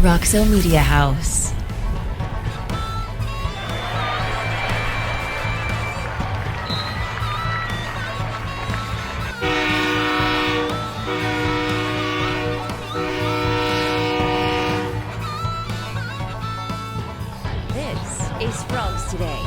Roxo Media House. This is Frogs Today.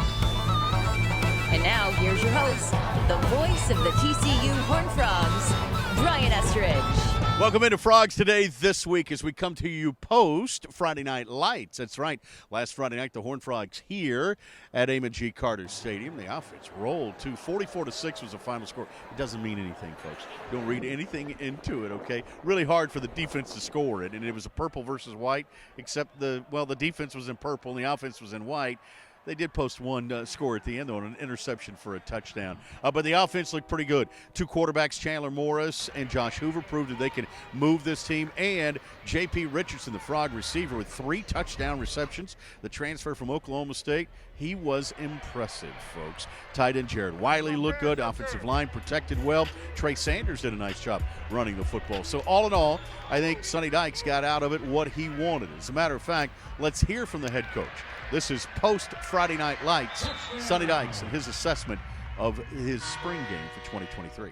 And now, here's your host, the voice of the TCU Horned Frogs, Brian Estridge. Welcome into Frogs Today this week as we come to you post Friday Night Lights. That's right. Last Friday night, the Horned Frogs here at Amon G. Carter Stadium. The offense rolled to 44-6 was the final score. It doesn't mean anything, folks. Don't read anything into it, okay? Really hard for the defense to score it, and it was a purple versus white, except the defense was in purple and the offense was in white. They did post one score at the end, though, on an interception for a touchdown. But the offense looked pretty good. Two quarterbacks, Chandler Morris and Josh Hoover, proved that they can move this team. And J.P. Richardson, the Frog receiver, with 3 touchdown receptions. The transfer from Oklahoma State, he was impressive, folks. Tight end Jared Wiley looked good. Offensive line protected well. Trey Sanders did a nice job running the football. So all in all, I think Sonny Dykes got out of it what he wanted. As a matter of fact, let's hear from the head coach. This is post-Friday Night Lights, Sonny Dykes and his assessment of his spring game for 2023.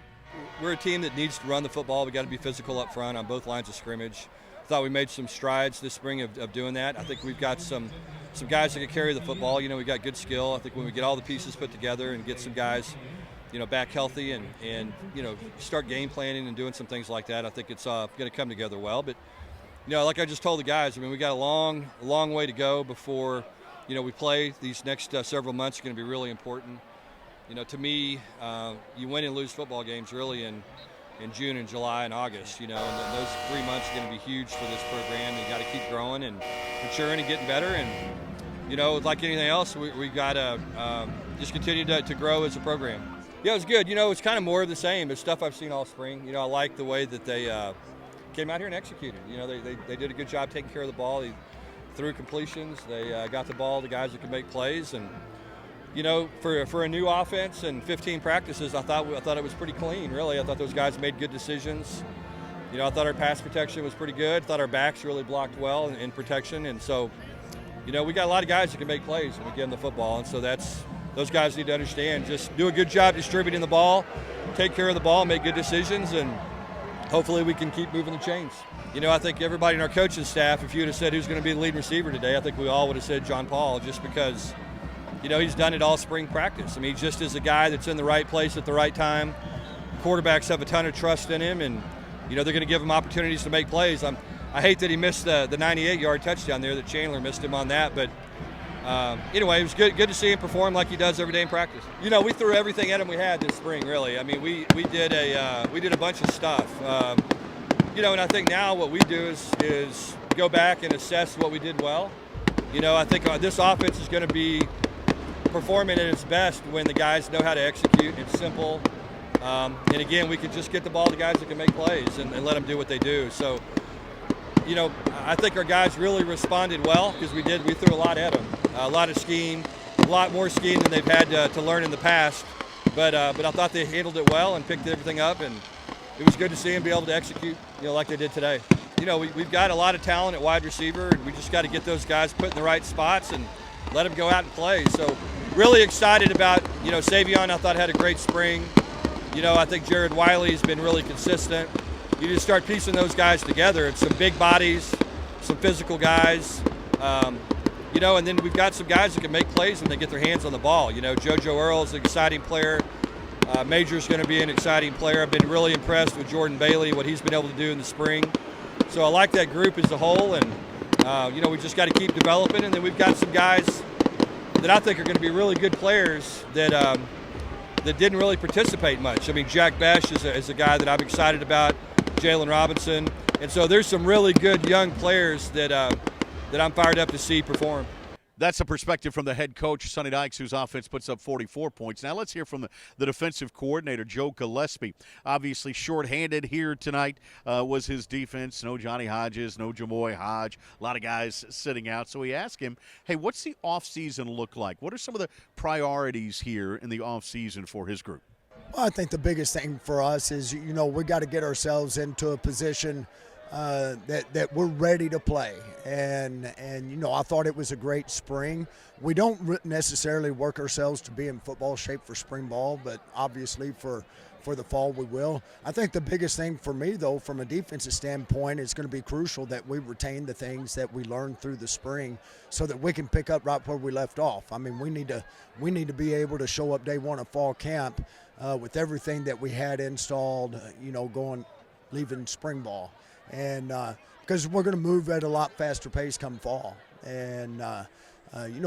We're a team that needs to run the football. We've got to be physical up front on both lines of scrimmage. Thought we made some strides this spring of doing that. I think we've got some guys that can carry the football. You know, we've got good skill. I think when we get all the pieces put together and get some guys, you know, back healthy and you know, start game planning and doing some things like that, I think it's going to come together well. But, you know, like I just told the guys, I mean, we got a long way to go before – you know, we play. These next several months are going to be really important. You know, to me, you win and lose football games really in June and July and August, you know, and those 3 months are going to be huge for this program. You got to keep growing and maturing and getting better. And, you know, like anything else, we've got to just continue to grow as a program. Yeah, it was good. You know, it's kind of more of the same. It's stuff I've seen all spring. You know, I like the way that they came out here and executed. You know, they did a good job taking care of the ball. Through completions, they got the ball to guys that can make plays, and you know, for a new offense and 15 practices, I thought it was pretty clean. Really, I thought those guys made good decisions. You know, I thought our pass protection was pretty good. I thought our backs really blocked well in protection, and so, you know, we got a lot of guys that can make plays when we give them the football, and so those guys need to understand, just do a good job distributing the ball, take care of the ball, make good decisions, and hopefully we can keep moving the chains. You know, I think everybody in our coaching staff, if you would have said who's going to be the lead receiver today, I think we all would have said John Paul, just because, you know, he's done it all spring practice. I mean, he just is a guy that's in the right place at the right time. Quarterbacks have a ton of trust in him, and, you know, they're going to give him opportunities to make plays. I hate that he missed the 98-yard touchdown there, that Chandler missed him on that, but anyway, it was good to see him perform like he does every day in practice. You know, we threw everything at him we had this spring, really. I mean, we did a bunch of stuff. You know, and I think now what we do is go back and assess what we did well. You know, I think this offense is going to be performing at its best when the guys know how to execute. It's simple. And again, we can just get the ball to guys that can make plays and let them do what they do. So, you know, I think our guys really responded well because we threw a lot at them. A lot of scheme, a lot more scheme than they've had to learn in the past. But I thought they handled it well and picked everything up, and it was good to see them be able to execute, you know, like they did today. You know, we've got a lot of talent at wide receiver, and we just got to get those guys put in the right spots and let them go out and play. So really excited about, you know, Savion, I thought had a great spring. You know, I think Jared Wiley's been really consistent. You just start piecing those guys together. It's some big bodies, some physical guys, you know, and then we've got some guys that can make plays when they get their hands on the ball. You know, JoJo Earle's an exciting player. Major's going to be an exciting player. I've been really impressed with Jordan Bailey, what he's been able to do in the spring. So I like that group as a whole, and, you know, we just got to keep developing. And then we've got some guys that I think are going to be really good players that didn't really participate much. I mean, Jack Besh is a guy that I'm excited about, Jalen Robinson. And so there's some really good young players that I'm fired up to see perform. That's a perspective from the head coach, Sonny Dykes, whose offense puts up 44 points. Now let's hear from the defensive coordinator, Joe Gillispie. Obviously shorthanded here tonight was his defense. No Johnny Hodges, no Jamoy Hodge, a lot of guys sitting out. So we asked him, hey, what's the offseason look like? What are some of the priorities here in the offseason for his group? Well, I think the biggest thing for us is, you know, we got to get ourselves into a position that we're ready to play. And I thought it was a great spring. We don't necessarily work ourselves to be in football shape for spring ball, but obviously for the fall we will. I think the biggest thing for me, though, from a defensive standpoint, is going to be crucial that we retain the things that we learned through the spring so that we can pick up right where we left off. I mean, we need to be able to show up day one of fall camp with everything that we had installed, leaving spring ball. And because we're going to move at a lot faster pace come fall. And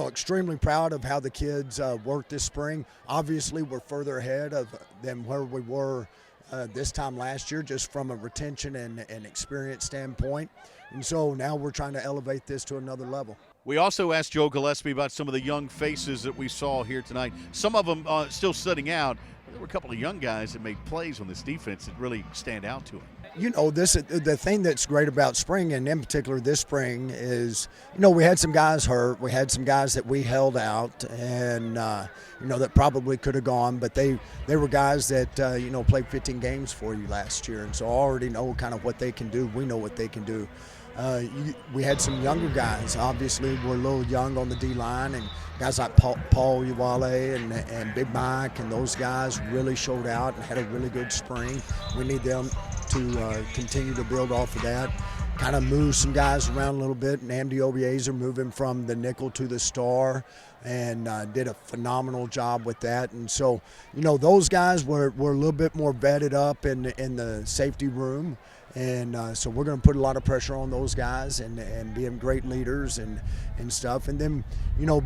extremely proud of how the kids worked this spring. Obviously, we're further ahead than where we were this time last year, just from a retention and experience standpoint. And so now we're trying to elevate this to another level. We also asked Joe Gillispie about some of the young faces that we saw here tonight. Some of them still sitting out. There were a couple of young guys that made plays on this defense that really stand out to him. The thing that's great about spring, and in particular this spring, is, we had some guys hurt. We had some guys that we held out and, that probably could have gone. But they were guys that, played 15 games for you last year. And so I already know kind of what they can do. We know what they can do. We had some younger guys. Obviously, we're a little young on the D-line, and guys like Paul Uwale and Big Mike and those guys really showed out and had a really good spring. We need them to continue to build off of that, kind of move some guys around a little bit. And Andy Obiezer moving from the nickel to the star and did a phenomenal job with that. And so, those guys were a little bit more vetted up in the safety room. And so we're going to put a lot of pressure on those guys and being great leaders and stuff. And then,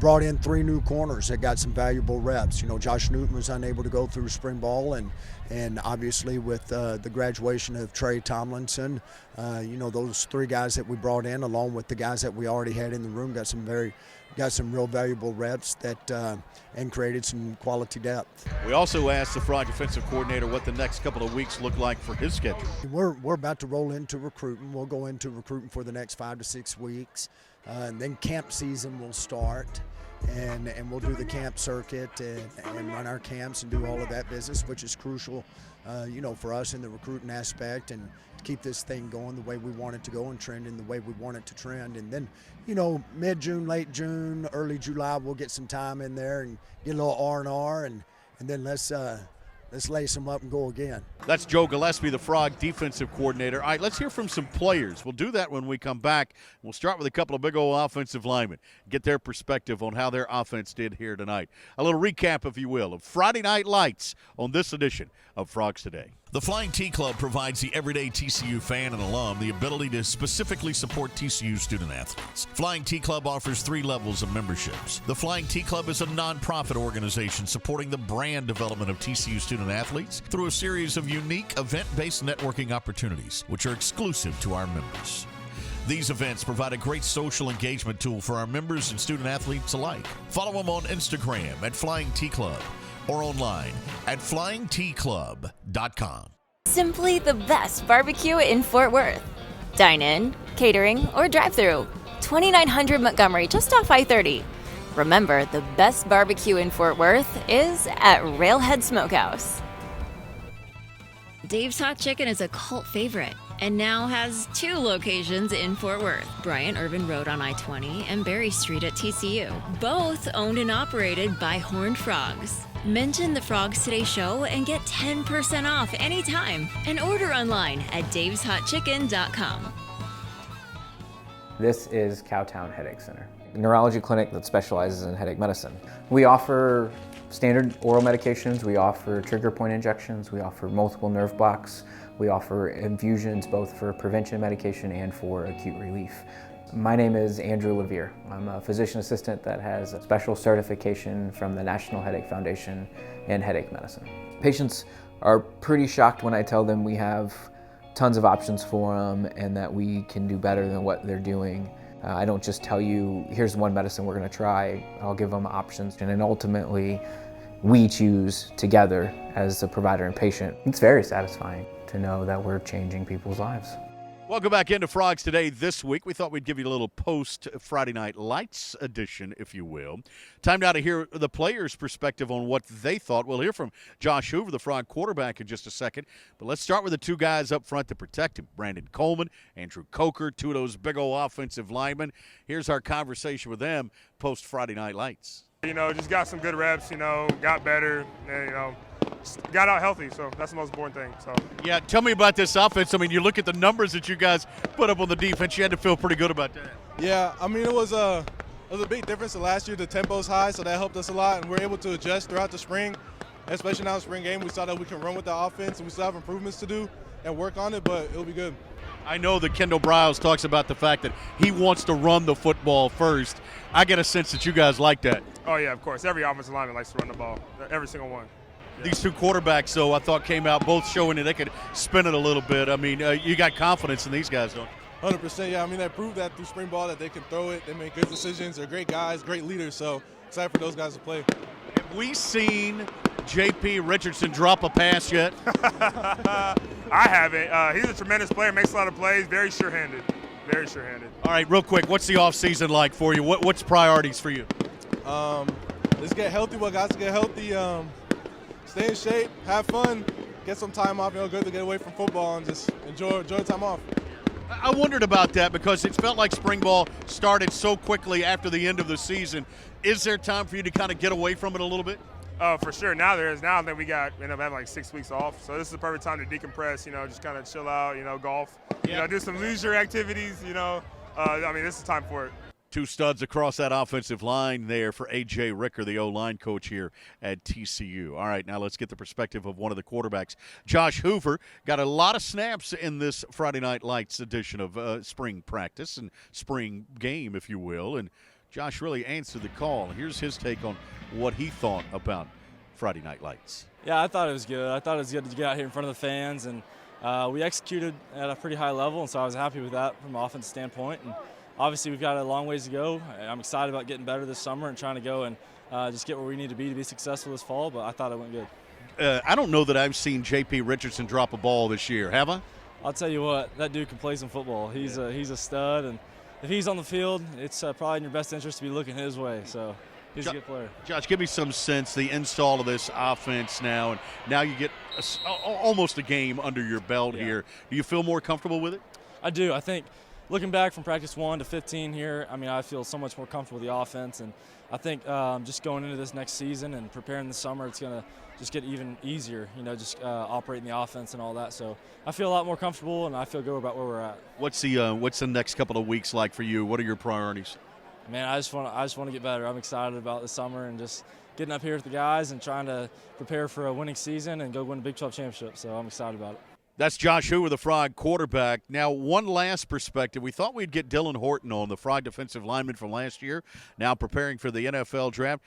brought in 3 new corners that got some valuable reps. Josh Newton was unable to go through spring ball, and obviously with the graduation of Trey Tomlinson, those 3 guys that we brought in, along with the guys that we already had in the room, got some real valuable reps that and created some quality depth. We also asked the Frog defensive coordinator what the next couple of weeks look like for his schedule. We're about to roll into recruiting. We'll go into recruiting for the next 5 to 6 weeks, and then camp season will start. And we'll do the camp circuit and run our camps and do all of that business, which is crucial, for us in the recruiting aspect, and to keep this thing going the way we want it to go and trending the way we want it to trend. And then, mid-June, late June, early July, we'll get some time in there and get a little R&R, and then let's lace them up and go again. That's Joe Gillispie, the Frog defensive coordinator. All right, let's hear from some players. We'll do that when we come back. We'll start with a couple of big old offensive linemen, get their perspective on how their offense did here tonight. A little recap, if you will, of Friday Night Lights on this edition of Frogs Today. The Flying T Club provides the everyday TCU fan and alum the ability to specifically support TCU student athletes. Flying T Club offers 3 levels of memberships. The Flying T Club is a nonprofit organization supporting the brand development of TCU student athletes through a series of unique event-based networking opportunities, which are exclusive to our members. These events provide a great social engagement tool for our members and student athletes alike. Follow them on Instagram at Flying T Club or online at flyingtclub.com. Simply the best barbecue in Fort Worth. Dine in, catering, or drive-through. 2900 Montgomery, just off I-30. Remember, the best barbecue in Fort Worth is at Railhead Smokehouse. Dave's Hot Chicken is a cult favorite and now has 2 locations in Fort Worth, Bryant Irvin Road on I-20 and Berry Street at TCU. Both owned and operated by Horned Frogs. Mention the Frogs Today show and get 10% off anytime, and order online at daveshotchicken.com. This is Cowtown Headache Center, a neurology clinic that specializes in headache medicine. We offer standard oral medications, we offer trigger point injections, we offer multiple nerve blocks, we offer infusions both for prevention medication and for acute relief. My name is Andrew Levere. I'm a physician assistant that has a special certification from the National Headache Foundation in headache medicine. Patients are pretty shocked when I tell them we have tons of options for them and that we can do better than what they're doing. I don't just tell you, here's one medicine we're going to try. I'll give them options, and then ultimately we choose together as a provider and patient. It's very satisfying to know that we're changing people's lives. Welcome back into Frogs Today this week. We thought we'd give you a little post-Friday Night Lights edition, if you will. Time now to hear the players' perspective on what they thought. We'll hear from Josh Hoover, the Frog quarterback, in just a second. But let's start with the two guys up front to protect him, Brandon Coleman, Andrew Coker, two of those big old offensive linemen. Here's our conversation with them post-Friday Night Lights. Just got some good reps, got better, and, got out healthy, so that's the most important thing. So yeah, tell me about this offense. I mean, you look at the numbers that you guys put up on the defense. You had to feel pretty good about that. Yeah, I mean, it was a big difference to last year. The tempo's high, so that helped us a lot, and we're able to adjust throughout the spring, especially now in the spring game. We saw that we can run with the offense, and we still have improvements to do and work on it, but it'll be good. I know that Kendall Briles talks about the fact that he wants to run the football first. I get a sense that you guys like that. Oh, yeah, of course. Every offensive lineman likes to run the ball, every single one. Yeah. These two quarterbacks, though, I thought came out both showing that they could spin it a little bit. I mean, you got confidence in these guys, don't you? 100%, yeah. I mean, they proved that through spring ball that they can throw it. They make good decisions. They're great guys, great leaders, so excited for those guys to play. Have we seen J.P. Richardson drop a pass yet? I haven't. He's a tremendous player, makes a lot of plays, very sure-handed. Very sure-handed. All right, real quick, what's the offseason like for you? What's priorities for you? Let's get healthy. Well, guys, to get healthy, stay in shape, have fun, get some time off. Good to get away from football and just enjoy time off. I wondered about that because it felt like spring ball started so quickly after the end of the season. Is there time for you to kind of get away from it a little bit? Oh, for sure. Now there is. Now that we end up having like 6 weeks off, so this is the perfect time to decompress. Just kind of chill out. Golf. Yeah. Do some leisure activities. This is time for it. Two studs across that offensive line there for A.J. Ricker, the O-line coach here at TCU. All right, now let's get the perspective of one of the quarterbacks. Josh Hoover got a lot of snaps in this Friday Night Lights edition of spring practice and spring game, if you will. And Josh really answered the call. Here's his take on what he thought about Friday Night Lights. Yeah, I thought it was good. I thought it was good to get out here in front of the fans, and we executed at a pretty high level, and so I was happy with that from an offensive standpoint. And obviously, we've got a long ways to go. I'm excited about getting better this summer and trying to go and just get where we need to be successful this fall, but I thought it went good. I don't know that I've seen J.P. Richardson drop a ball this year. Have I? I'll tell you what, that dude can play some football. He's a stud, and if he's on the field, it's probably in your best interest to be looking his way. So he's a good player. Josh, give me some sense, the install of this offense now, and now you get almost a game under your belt here. Do you feel more comfortable with it? I do. I think looking back from practice 1 to 15 here, I feel so much more comfortable with the offense, and I think just going into this next season and preparing the summer, it's going to just get even easier, operating the offense and all that. So I feel a lot more comfortable, and I feel good about where we're at. What's the next couple of weeks like for you? What are your priorities? Man, I just want to get better. I'm excited about the summer and just getting up here with the guys and trying to prepare for a winning season and go win a Big 12 championship. So I'm excited about it. That's Josh Hoover, the Frog quarterback. Now, one last perspective. We thought we'd get Dylan Horton on, the Frog defensive lineman from last year, now preparing for the NFL draft.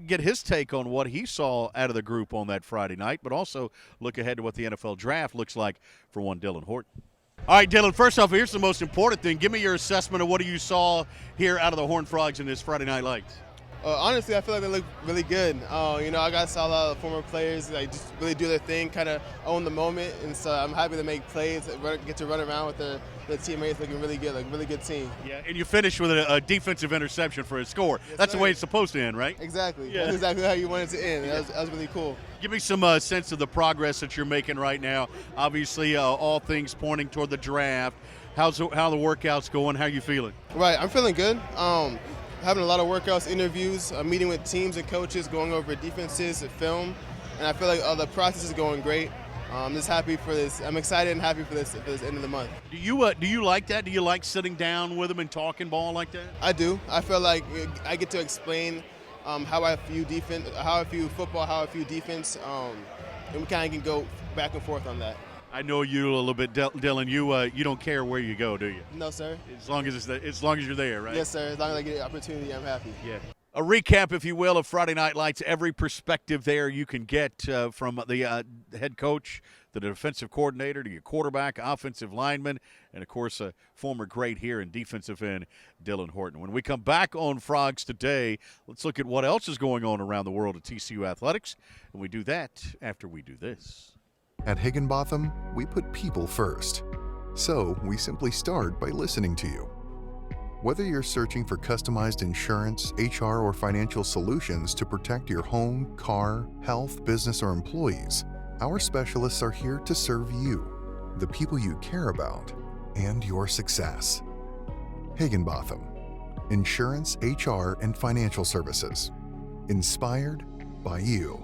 Get his take on what he saw out of the group on that Friday night, but also look ahead to what the NFL draft looks like for one Dylan Horton. All right, Dylan, first off, here's the most important thing. Give me your assessment of what you saw here out of the Horned Frogs in this Friday Night Lights. Honestly, I feel like they look really good. I saw a lot of former players just really do their thing, kind of own the moment, and so I'm happy to make plays, get to run around with their teammates looking really good, like really good team. Yeah, and you finished with a defensive interception for a score. Yes, That's sir. the way it's supposed to end, right? Exactly. Yeah. That's exactly how you want it to end. Yeah. That was really cool. Give me some sense of the progress that you're making right now. Obviously, all things pointing toward the draft. How the workouts going? How are you feeling? Right, I'm feeling good. Having a lot of workouts, interviews, meeting with teams and coaches, going over defenses and film, and I feel like the process is going great. I'm just happy for this. I'm excited and happy for this end of the month. Do you like that? Do you like sitting down with them and talking ball like that? I do. I feel like I get to explain how I view defense, how I view football, how I view defense, and we kind of can go back and forth on that. I know you a little bit, Dylan. You don't care where you go, do you? No, sir. As long as you're there, right? Yes, sir. As long as I get the opportunity, I'm happy. Yeah. A recap, if you will, of Friday Night Lights. Every perspective there you can get from the head coach, the defensive coordinator, to your quarterback, offensive lineman, and, of course, a former great here in defensive end, Dylan Horton. When we come back on Frogs Today, let's look at what else is going on around the world of TCU athletics, and we do that after we do this. At Higginbotham, we put people first. So we simply start by listening to you. Whether you're searching for customized insurance, HR, or financial solutions to protect your home, car, health, business, or employees, our specialists are here to serve you, the people you care about, and your success. Higginbotham, Insurance, HR, and Financial Services. Inspired by you.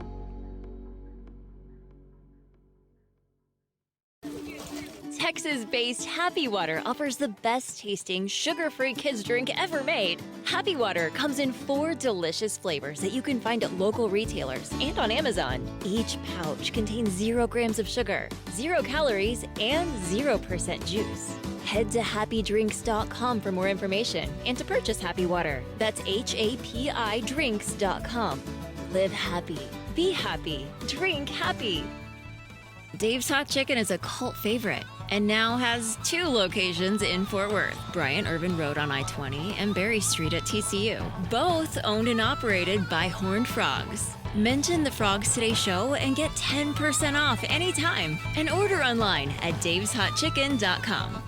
Texas-based Happy Water offers the best-tasting, sugar-free kids drink ever made. Happy Water comes in 4 delicious flavors that you can find at local retailers and on Amazon. Each pouch contains 0 grams of sugar, 0 calories, and 0% juice. Head to happydrinks.com for more information and to purchase Happy Water. That's HAPIdrinks.com. Live happy, be happy, drink happy. Dave's Hot Chicken is a cult favorite and now has 2 locations in Fort Worth, Bryant Irvin Road on I-20 and Berry Street at TCU. Both owned and operated by Horned Frogs. Mention the Frogs Today show and get 10% off anytime and order online at daveshotchicken.com.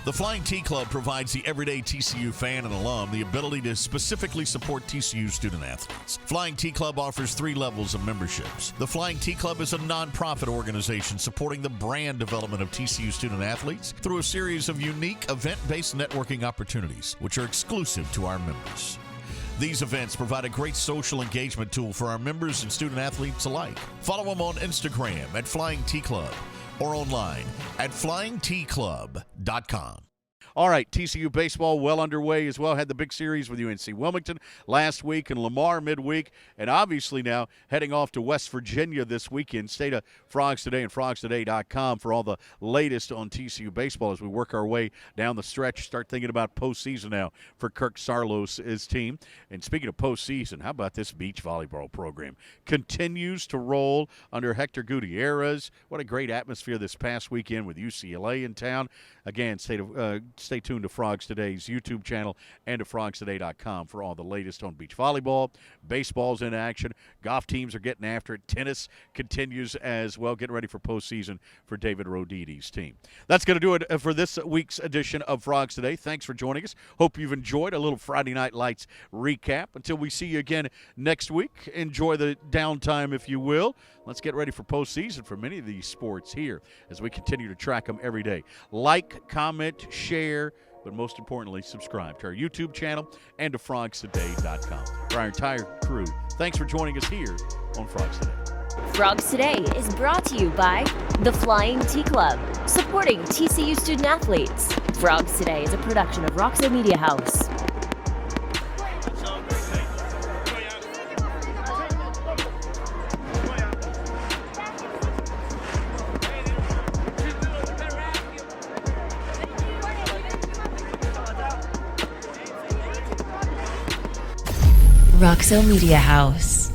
The Flying T Club provides the everyday TCU fan and alum the ability to specifically support TCU student athletes. Flying T Club offers 3 levels of memberships. The Flying T Club is a nonprofit organization supporting the brand development of TCU student athletes through a series of unique event-based networking opportunities, which are exclusive to our members. These events provide a great social engagement tool for our members and student athletes alike. Follow them on Instagram at Flying T Club or online at flyingtclub.com. All right, TCU baseball well underway as well. Had the big series with UNC Wilmington last week and Lamar midweek, and obviously now heading off to West Virginia this weekend. Stay to Frogs Today and FrogsToday.com for all the latest on TCU baseball as we work our way down the stretch. Start thinking about postseason now for Kirk Sarlos' team. And speaking of postseason, how about this beach volleyball program? Continues to roll under Hector Gutierrez. What a great atmosphere this past weekend with UCLA in town. Again, stay tuned to Frogs Today's YouTube channel and to FrogsToday.com for all the latest on beach volleyball. Baseball's in action. Golf teams are getting after it. Tennis continues as well, getting ready for postseason for David Rodidi's team. That's going to do it for this week's edition of Frogs Today. Thanks for joining us. Hope you've enjoyed a little Friday Night Lights recap. Until we see you again next week, enjoy the downtime, if you will. Let's get ready for postseason for many of these sports here as we continue to track them every day. Like, comment, share, but most importantly, subscribe to our YouTube channel and to FrogsToday.com. For our entire crew, thanks for joining us here on Frogs Today. Frogs Today is brought to you by the Flying T Club, supporting TCU student athletes. Frogs Today is a production of Roxo Media House. Roxo Media House.